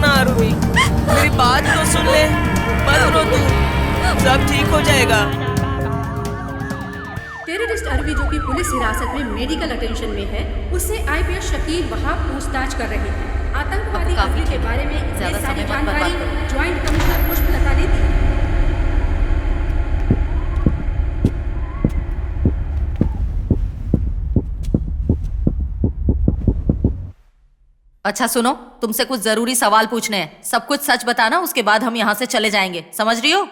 ना आरुषि, मेरी बात तो सुन ले। मत रो तू, सब ठीक हो जाएगा। टेररिस्ट अरवी जो कि पुलिस हिरासत में मेडिकल अटेंशन में है, उससे आईपीएस शकील वहाब पूछताछ कर रहे हैं। आतंकवादी अरवी के बारे में ये सारी जानकारी ज्वाइंट कमिश्नर पुष्पलता ने दी। अच्छा सुनो, तुमसे कुछ जरूरी सवाल पूछने हैं। सब कुछ सच बताना, उसके बाद हम यहाँ से चले जाएंगे, समझ रही हो?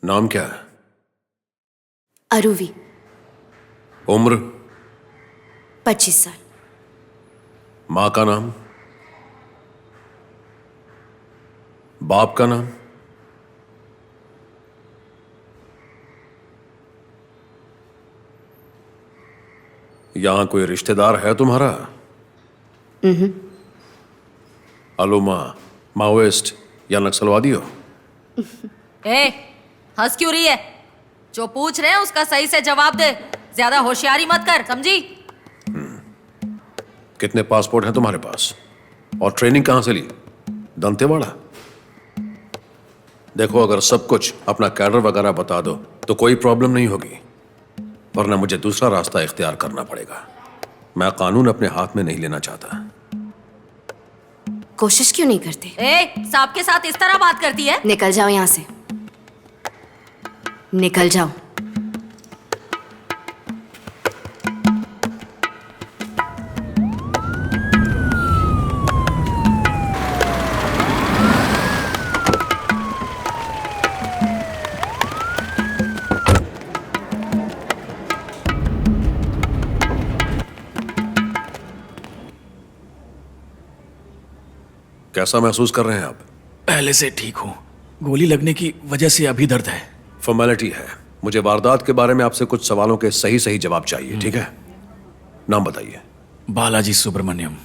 नाम क्या है? अरुवी। उम्र? 25 साल। माँ का नाम? बाप का नाम? यहां कोई रिश्तेदार है तुम्हारा? अलोमा, माओइस्ट या नक्सलवादी हो? ए, हंस क्यों रही है? जो पूछ रहे हैं उसका सही से जवाब दे, ज्यादा होशियारी मत कर, समझी? कितने पासपोर्ट हैं तुम्हारे पास? और ट्रेनिंग कहां से ली? दंतेवाड़ा? देखो, अगर सब कुछ अपना कैडर वगैरह बता दो तो कोई प्रॉब्लम नहीं होगी, वरना मुझे दूसरा रास्ता इख्तियार करना पड़ेगा। मैं कानून अपने हाथ में नहीं लेना चाहता। कोशिश क्यों नहीं करते? सांप के साथ इस तरह बात करती है? निकल जाओ यहाँ से, निकल जाओ। कैसा महसूस कर रहे हैं आप? पहले से ठीक हूँ, गोली लगने की वजह से अभी दर्द है। फॉर्मेलिटी है, मुझे वारदात के बारे में आपसे कुछ सवालों के सही सही जवाब चाहिए, ठीक है? नाम बताइए। बालाजी सुब्रमण्यम।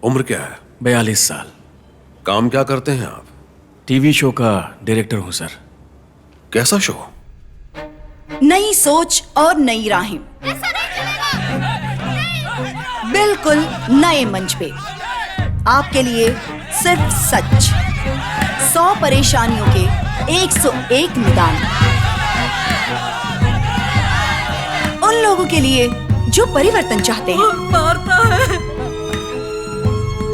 उम्र क्या है? 42 साल। काम क्या करते हैं आप? टीवी शो का डायरेक्टर हूँ सर। कैसा शो? नई सोच और नई राहें, बिल्कुल नए मंच पे आपके लिए सिर्फ सच, 100 परेशानियों के 101 निदान। उन लोगों के लिए जो परिवर्तन चाहते हैं। मारता है।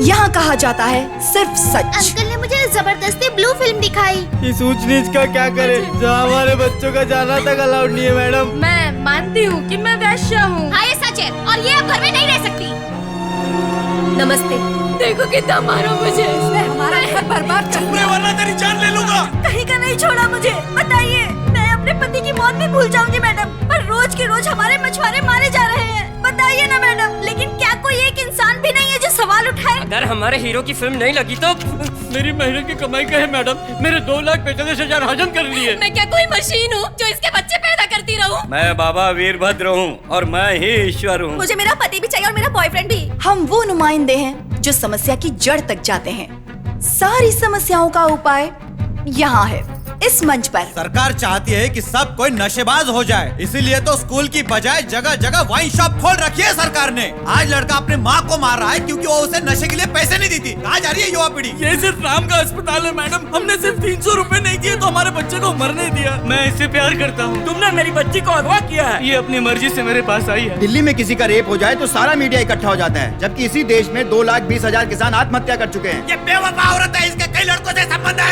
यहाँ कहा जाता है सिर्फ सच। अंकल ने मुझे जबरदस्ती ब्लू फिल्म दिखाई। इस ऊंच नीच का क्या करे, जहाँ हमारे बच्चों का जाना तक अलाउड नहीं है मैडम। मैं मानती हूँ कि मैं वैश्या हूँ। हाँ ये सच है, और ये अब घर में नहीं रह सकती। नमस्ते। देखो कितना मारो मुझे, हमारा घर बर्बाद कर दिया, वरना तेरी जान ले लूंगा। कहीं का नहीं छोड़ा मुझे। बताइए, मैं अपने पति की मौत भी भूल जाऊंगी मैडम, पर रोज के रोज हमारे मछुआरे मारे जा रहे हैं। बताइए ना मैडम, लेकिन क्या कोई एक इंसान भी नहीं है जो सवाल उठाए? अगर हमारे हीरो की फिल्म नहीं लगी तो? मेरी मेहनत की कमाई का है मैडम, मेरे 2,45,000 हजम कर लिए। मैं क्या कोई मशीन हूँ जो इसके बच्चे पैदा करती रहूं? मैं बाबा वीरभद्र हूँ और मैं ही ईश्वर हूँ। मुझे मेरा पति भी चाहिए और मेरा बॉयफ्रेंड भी। हम वो नुमाइंदे हैं जो समस्या की जड़ तक जाते हैं। सारी समस्याओं का उपाय यहाँ है, इस मंच पर। सरकार चाहती है कि सब कोई नशेबाज हो जाए, इसीलिए तो स्कूल की बजाय जगह जगह वाइन शॉप खोल रखी है सरकार ने। आज लड़का अपने माँ को मार रहा है क्योंकि वो उसे नशे के लिए पैसे नहीं देती। कहाँ जा रही है युवा पीढ़ी? ये सिर्फ राम का अस्पताल है मैडम, हमने सिर्फ 300 रुपए नहीं दिए तो हमारे बच्चे को मरने दिया। मैं इससे प्यार करता हूँ। तुमने मेरी बच्ची को अगवा किया है। ये अपनी मर्जी से मेरे पास आई है। दिल्ली में किसी का रेप हो जाए तो सारा मीडिया इकट्ठा हो जाता है, जबकि इसी देश में 2,20,000 किसान आत्महत्या कर चुके हैं। ये बेवफा औरत है, इसके कई लड़कों से संबंध है।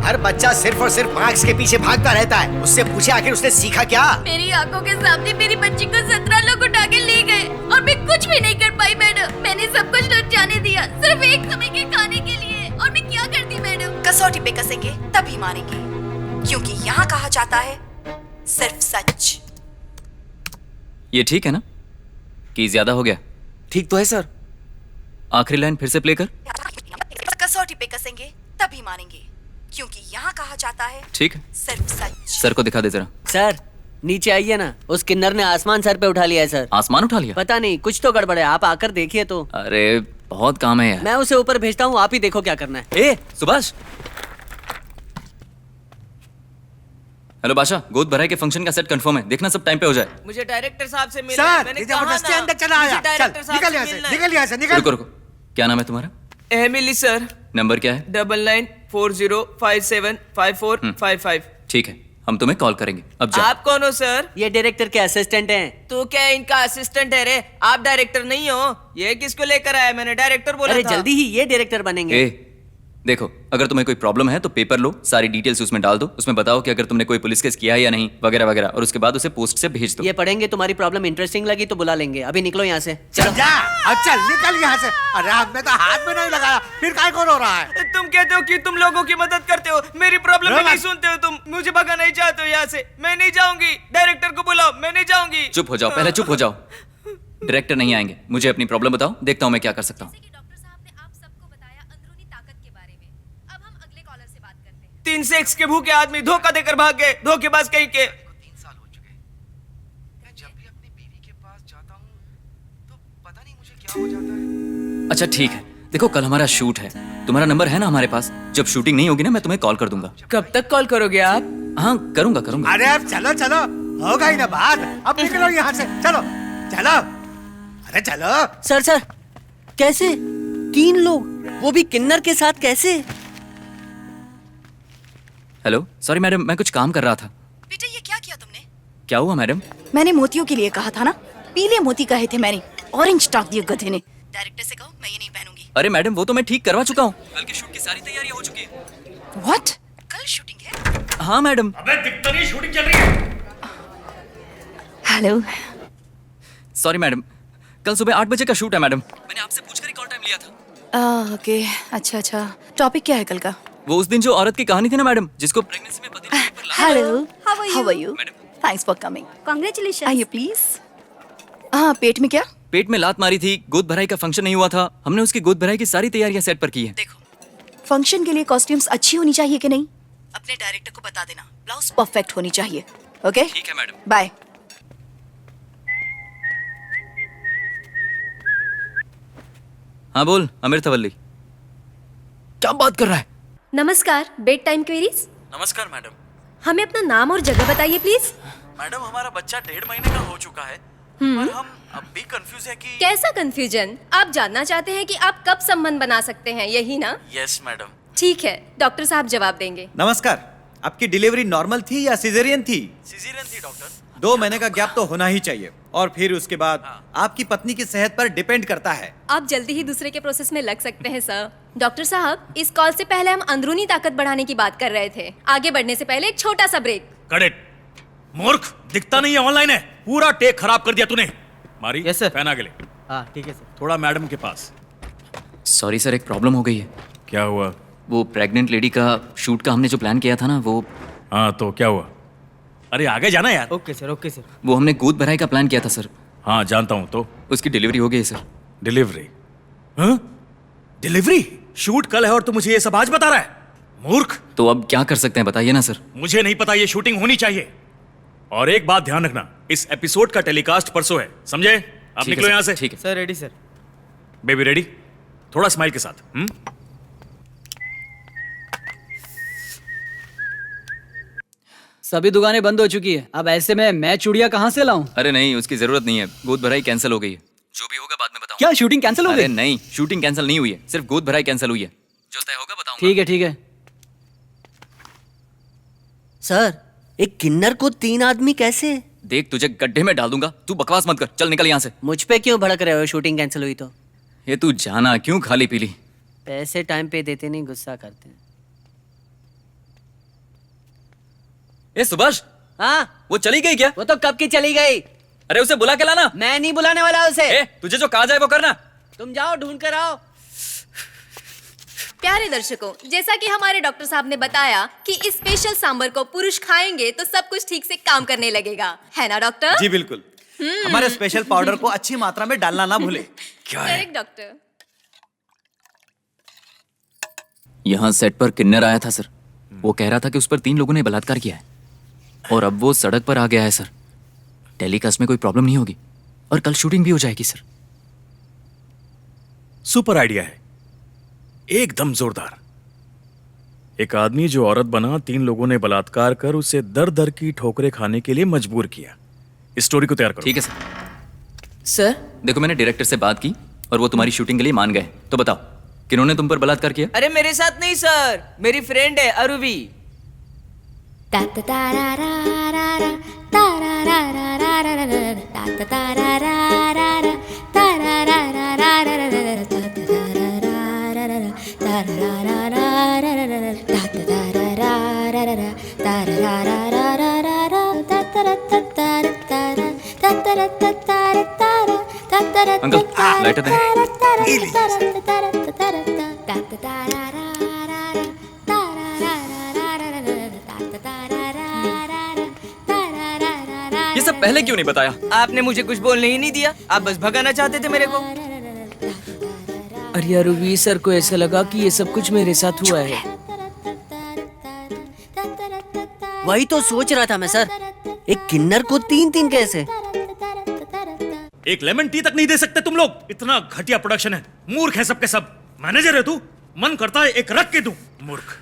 हर बच्चा सिर्फ और सिर्फ मार्क्स के पीछे भागता रहता है, उससे पूछे आखिर उसने सीखा क्या? मेरी आंखों के सामने मेरी बच्ची को 17 लोग उठा के ले गए और मैं कुछ भी नहीं कर पाई मैडम। मैंने सब कुछ लुट जाने दिया सिर्फ एक समय के खाने के लिए, और मैं क्या करती मैडम? कसौटी पे कसेंगे तभी मारेंगे, क्योंकि यहाँ कहा जाता है सिर्फ सच। ये ठीक है ना कि ज्यादा हो गया? ठीक तो है सर। आखिरी लाइन फिर से प्ले कर। कसौटी पे कसेंगे तभी मारेंगे, क्योंकि यहाँ कहा जाता है ठीक है, सिर्फ सच। सर को दिखा दे जरा। सर नीचे आइए ना, उस किन्नर ने आसमान सर पे उठा लिया है सर। आसमान उठा लिया? पता नहीं, कुछ तो गड़बड़ है, आप आकर देखिए तो। अरे बहुत काम है यार। मैं उसे ऊपर भेजता हूँ, आप ही देखो क्या करना है। ए सुभाष, हेलो बादशाह, गोद भराई के फंक्शन का सेट कंफर्म है, देखना सब टाइम पे हो जाए। मुझे डायरेक्टर साहब से मिलना है। मैंने कहा जबरदस्ती ना, अंदर चला आया। मुझे डायरेक्टर चल, साहब निकल से यहाँ से, मिलना है। निकल यहाँ से, निकल। रुको रुको, क्या नाम है तुम्हारा? Emily sir. नंबर क्या है? 9940575455। ठीक है, हम तुम्हें कॉल करेंगे। अब जाओ। आप कौन हो सर? ये डायरेक्टर के असिस्टेंट हैं। तो क्या इनका असिस्टेंट है रे? आप डायरेक्टर नहीं हो? ये किसको लेकर आया? मैंने डायरेक्टर बोला अरे था। जल्दी ही ये डायरेक्टर बनेंगे। ए, देखो, अगर तुम्हें कोई प्रॉब्लम है तो पेपर लो, सारी डिटेल्स उसमें डाल दो, उसमें बताओ कि अगर तुमने कोई पुलिस केस किया है या नहीं, वगैरह वगैरह, और उसके बाद उसे पोस्ट से भेज दो। ये पढ़ेंगे, तुम्हारी प्रॉब्लम इंटरेस्टिंग लगी तो बुला लेंगे। अभी निकलो यहाँ से। चल जा, अब चल निकल यहाँ से। अरे आपने तो हाथ में नहीं लगाया, फिर काय को रो रहा है? तुम कहते हो कि तुम लोगों की मदद करते हो, मेरी प्रॉब्लम रो नहीं मत। सुनते हो तुम। मुझे भगा नहीं चाहते हो यहाँ से। मैं नहीं जाऊंगी। डायरेक्टर को बुलाओ, मैं नहीं जाऊंगी। चुप हो जाओ, पहले चुप हो जाओ। डायरेक्टर नहीं आएंगे, मुझे अपनी प्रॉब्लम बताओ, देखता हूँ मैं क्या कर सकता हूँ। 3 सेक्स के भूखे आदमी धोखा देकर भाग गए, धोखेबाज कहीं के। 3 साल हो चुके। मैं जब भी अपनी बीवी के पास जाता हूँ तो पता नहीं मुझे क्या हो जाता है। अच्छा ठीक है, देखो कल हमारा शूट है, तुम्हारा नंबर है ना हमारे पास? जब शूटिंग नहीं होगी ना, मैं तुम्हें कॉल कर दूंगा। कब तक कॉल करोगे आप? हाँ करूंगा करूंगा। अरे अब चलो चलो, होगा ही ना बात। अब निकलो यहाँ से, चलो चलो। अरे चलो। सर सर, कैसे 3 लोग, वो भी किन्नर के साथ, कैसे? हेलो, सॉरी मैडम, मैं कुछ काम कर रहा था। बेटा ये क्या किया तुमने? क्या हुआ मैडम? मैंने मोतियों के लिए कहा था ना, पीले मोती कहे थे मैंने, ऑरेंज टाक दिए गधे ने। डायरेक्टर से कहो मैं ये नहीं पहनूंगी। अरे मैडम, वो तो मैं ठीक करवा चुका हूँ, कल के शूट की सारी तैयारियां हो चुकी है। व्हाट? कल शूटिंग है? हाँ मैडम। अबे दिखता नहीं, शूटिंग चल रही है। हेलो। सॉरी मैडम, कल सुबह 8 बजे का शूट है मैडम, मैंने आपसे पूछकर ही कॉल टाइम लिया था। ओके, अच्छा अच्छा। टॉपिक क्या है कल का? वो उस दिन जो औरत की कहानी थी ना मैडम, जिसको प्रेगनेंसी में पति ने पेट पर लात- hello, how are you? Thanks for coming. Congratulation. आइए प्लीज। हाँ, पेट में क्या? पेट में लात मारी थी, गोद भराई का फंक्शन नहीं हुआ था, हमने उसकी गोद भराई की सारी तैयारियां सेट पर की है। देखो, फंक्शन के लिए कॉस्ट्यूम्स अच्छी होनी चाहिए कि नहीं? अपने डायरेक्टर को बता देना, ब्लाउज परफेक्ट होनी चाहिए। ओके? ठीक है मैडम। बाय। हाँ बोल अमीर तवल्ली। क्या बात कर रहा है? नमस्कार, बेड टाइम क्वेरीज। नमस्कार मैडम। हमें अपना नाम और जगह बताइए प्लीज। मैडम हमारा बच्चा 1.5 महीने का हो चुका है, पर हम अब भी कंफ्यूज है कि। कैसा कंफ्यूजन? आप जानना चाहते हैं कि आप कब संबंध बना सकते हैं, यही ना? Yes madam. ठीक है, डॉक्टर साहब जवाब देंगे। नमस्कार, आपकी डिलीवरी नॉर्मल थी या सिजेरियन थी? सिजेरियन थी डॉक्टर। 2 महीने का गैप तो होना ही चाहिए, और फिर उसके बाद आपकी पत्नी की सेहत पर डिपेंड करता है। आप जल्दी ही दूसरे के प्रोसेस में लग सकते हैं सर। डॉक्टर साहब, इस कॉल से पहले हम अंदरूनी ताकत बढ़ाने की बात कर रहे थे। आगे बढ़ने से पहले एक छोटा सा ब्रेक। करेक्ट। मूर्ख, दिखता नहीं है, ऑनलाइन है। पूरा टेक खराब कर दिया तूने। मारी Yes, sir. पहना के ले। हाँ ठीक है सर। थोड़ा मैडम के पास। सॉरी सर, एक प्रॉब्लम हो गई है। क्या हुआ? वो प्रेग्नेंट लेडी का शूट का हमने जो प्लान किया था ना, वो हाँ तो क्या हुआ? अरे आगे जाना यार। Okay sir, okay sir. वो हमने गोद भराई का प्लान किया था सर, हाँ जानता हूँ। तो उसकी डिलीवरी हो गई है सर। डिलीवरी? हाँ? डिलीवरी? शूट कल है और तू मुझे ये सब आज बता रहा है? मूर्ख। तो अब क्या कर सकते हैं बताइए ना सर। मुझे नहीं पता, ये शूटिंग होनी चाहिए। और एक बात ध्यान रखना, इस एपिसोड का टेलीकास्ट परसों है, समझे? अब ठीक है निकलो सर, यहाँ से। ठीक है sir ready sir. Baby ready? थोड़ा स्माइल के साथ। सभी दुकानें बंद हो चुकी है, अब ऐसे में मैं चूड़िया कहाँ से लाऊं? अरे नहीं, उसकी जरूरत नहीं है, गोद भराई कैंसिल हो गई है। जो भी होगा बाद में बताऊं। क्या शूटिंग कैंसिल हो अरे गई? नहीं, शूटिंग कैंसिल नहीं हुई है, सिर्फ गोद भराई कैंसिल हुई है। जो तय होगा बताऊंगा। ठीक है ठीक है। सर, एक किन्नर को 3 आदमी कैसे? देख तुझे गड्ढे में डाल दूंगा, तू बकवास मत कर, चल निकल यहाँ से। मुझ पे क्यों भड़क रहे हो? शूटिंग कैंसिल हुई तो? ये तू जाना क्यों खाली पीली? पैसे टाइम पे देते नहीं, गुस्सा करते हैं। ए सुभाष, हाँ वो चली गई क्या? वो तो कब की चली गई। अरे उसे बुला के लाना। मैं नहीं बुलाने वाला उसे। ए, तुझे जो कहा जाए वो करना। तुम जाओ, ढूंढ कर आओ। प्यारे दर्शकों, जैसा कि हमारे डॉक्टर साहब ने बताया कि इस स्पेशल सांबर को पुरुष खाएंगे तो सब कुछ ठीक से काम करने लगेगा, है ना डॉक्टर? जी बिल्कुल। हमारे स्पेशल पाउडर को अच्छी मात्रा में डालना ना भूले। क्या है? Correct doctor. यहाँ सेट पर किन्नर आया था सर, वो कह रहा था कि उस पर 3 लोगों ने बलात्कार किया है, और अब वो सड़क पर आ गया है सर। टेलीकास्ट में कोई प्रॉब्लम नहीं होगी, और कल शूटिंग भी हो जाएगी सर। सुपर आइडिया है, एकदम जोरदार। एक आदमी जो औरत बना, 3 लोगों ने बलात्कार कर उसे दर दर की ठोकरें खाने के लिए मजबूर किया। इस स्टोरी को तैयार करो। ठीक है सर। सर देखो मैंने डायरेक्टर से बात की और वो तुम्हारी शूटिंग के लिए मान गए। तो बताओ किन्होंने तुम पर बलात्कार किया? अरे मेरे साथ नहीं सर, मेरी फ्रेंड है अरुवी। अंकल लाइटर दें। ये सब पहले क्यों नहीं बताया? आपने मुझे कुछ बोलने ही नहीं दिया, आप बस भगाना चाहते थे मेरे को। अरे अरुवी सर को ऐसा लगा कि ये सब कुछ मेरे साथ हुआ है। वही तो सोच रहा था मैं सर, एक किन्नर को 3-3 कैसे? एक लेमन टी तक नहीं दे सकते तुम लोग? इतना घटिया प्रोडक्शन है। मूर्ख है सबके सब। मैनेजर है तू, मन करता है एक रख के दूं। मूर्ख।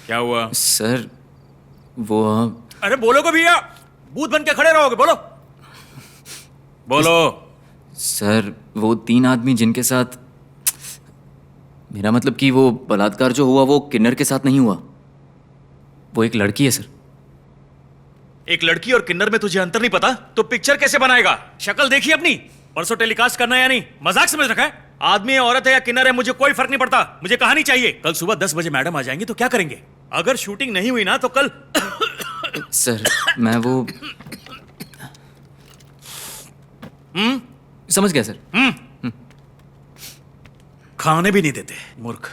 क्या हुआ सर वो अरे बोलोगे भैया, भूत बन के खड़े रहोगे? बोलो बोलो। सर वो 3 आदमी जिनके साथ, मेरा मतलब कि वो बलात्कार जो हुआ वो किन्नर के साथ नहीं हुआ, वो एक लड़की है सर। एक लड़की और किन्नर में तुझे अंतर नहीं पता तो पिक्चर कैसे बनाएगा? शक्ल देखी अपनी? परसों टेलीकास्ट करना है या नहीं? मजाक समझ रखा है? आदमी है, औरत है या किन्नर है, मुझे कोई फर्क नहीं पड़ता। मुझे कहानी चाहिए। कल सुबह 10 बजे मैडम आ जाएंगी तो क्या करेंगे? अगर शूटिंग नहीं हुई ना तो कल सर मैं वो समझ गया सर। खाने भी नहीं देते, मूर्ख।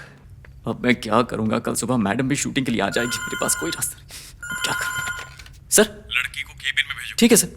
अब मैं क्या करूंगा? कल सुबह मैडम भी शूटिंग के लिए आ जाएगी, मेरे पास कोई रास्ता नहीं। अब क्या करूं? सर लड़की को केबिन में भेजो। ठीक है सर।